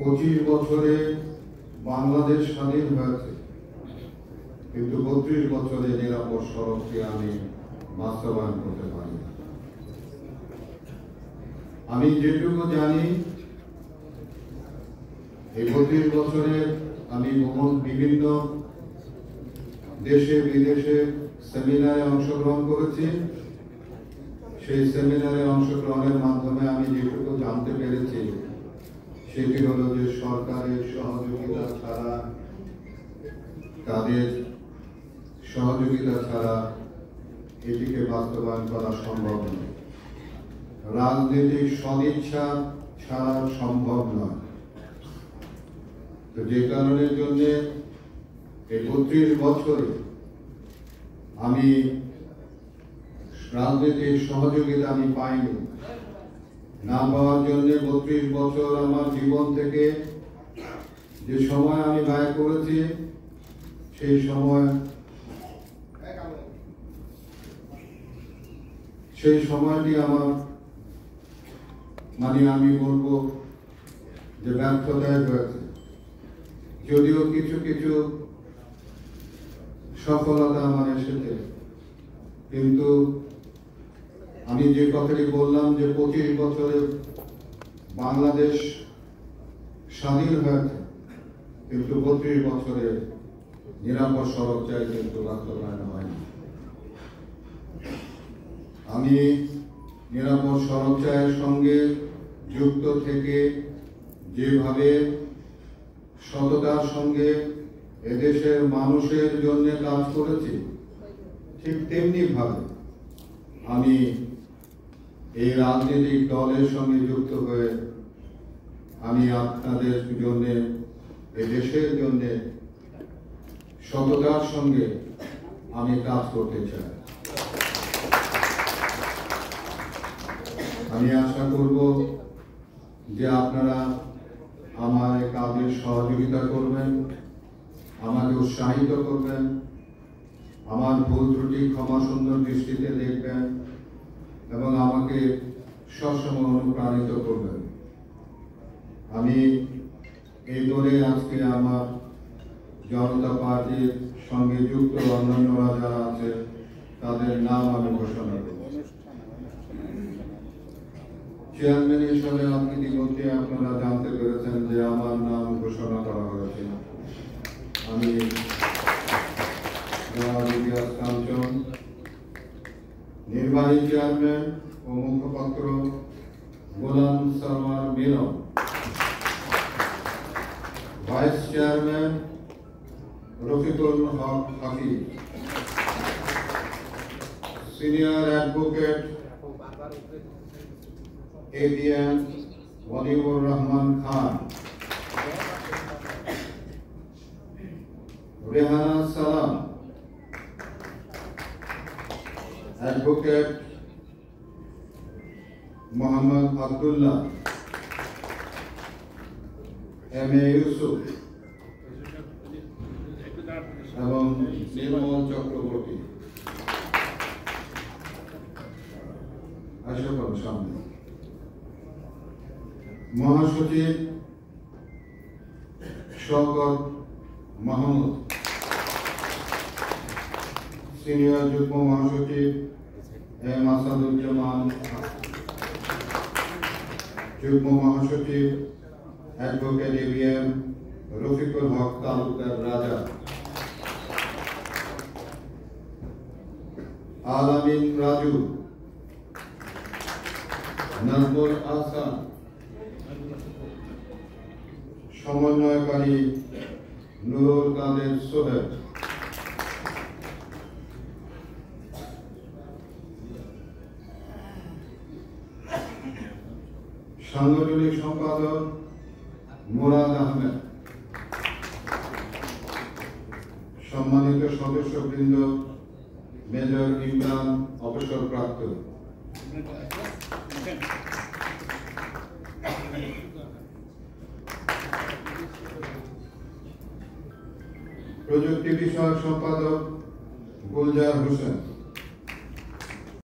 25 বছরে বাংলাদেশ স্বাধীন হয়েছে, কিন্তু 32 বছরে নিরাপদ সড়ককে আমি বাস্তবায়ন করতে পারি না। আমি যেটুকু জানি, এই 32 বছরে আমি বিভিন্ন দেশে বিদেশে সেমিনারে অংশগ্রহণ করেছি। সেই সেমিনারে অংশগ্রহণের মাধ্যমে আমি যেটুকু জানতে পেরেছি সেটি হলো যে সরকারের সহযোগিতা ছাড়া, তাদের সহযোগিতা ছাড়া এটিকে বাস্তবায়ন করা সম্ভব নয়। রাজনৈতিক সদিচ্ছা ছাড়া সম্ভব নয়। তো যে কারণের জন্য এই 32 বছরে আমি রাজনৈতিক সহযোগিতা আমি পাইনি। না পাওয়ার জন্য 32 বছর আমার জীবন থেকে যে সময় আমি ব্যয় করেছি, সেই সময়টি আমার আমি বলবো যে ব্যর্থতায় হয়েছে। যদিও কিছু কিছু সফলতা আমার এসেছে, কিন্তু আমি যে কথাটি বললাম যে 25 বছরে বাংলাদেশ স্বাধীন হয়েছে, কিন্তু 32 বছরে নিরাপদ সড়ক চাই কিন্তু বাস্তবায়ন হয়নি। আমি নিরাপদ সড়ক চায়ের সঙ্গে যুক্ত থেকে যেভাবে সততার সঙ্গে এদেশের মানুষের জন্য কাজ করেছি, ঠিক তেমনি ভাবে আমি এই রাজনৈতিক দলের সঙ্গে যুক্ত হয়ে আমি আপনাদের জন্য, এই দেশের জন্য সততার সঙ্গে আমি কাজ করতে চাই। আমি আশা করব যে আপনারা আমার এই কাজে সহযোগিতা করবেন, আমাকে উৎসাহিত করবেন, আমার ভুল ত্রুটি ক্ষমা সুন্দর দৃষ্টিতে দেখবেন এবং আমাকে সবসময় অনুপ্রাণিত করবেন। আমি এই দলে আজকে আমার জনতা পার্টির সঙ্গে যুক্ত অন্যান্যরা যারা আছে তাদের নাম আমি ঘোষণা করব। চেয়ারম্যান হিসাবে আপনি ইতিমধ্যে আপনারা জানতে পেরেছেন যে আমার নাম ঘোষণা করা হয়েছে। আমি কাঞ্চন, নির্বাহী চেয়ারম্যান ও মুখপাত্র Golam Sarwar Milon, vice chairman Rafiqul Haque Hafiz, senior advocate ABM Waliur Rahman Khan, Rehana Salam, advocate Mohammad Abdullah, M A Yusuf এবং নির্মল চক্রবর্তী। আশা করব সামনে মহাসচিব শওকত মাহমুদ, সিনিয়র যুগ্ম মহাসচিব এম আসাদুজ্জামান, যুগ্ম মহাসচিব অ্যাডভোকেট এবিএম রফিকুল হক তালুকদার রাজা, আলামিন রাজু, নাজমুল আহসান, সমন্বয়কারী নুরুল কাদের সোহেল, সাংগঠনিক সম্পাদক মুরাদ আহমেদ, সম্মানিত সদস্যবৃন্দ মেজর ইমরান অবসরপ্রাপ্ত, প্রযুক্তি বিষয়ক সম্পাদক গুলজার হোসেন,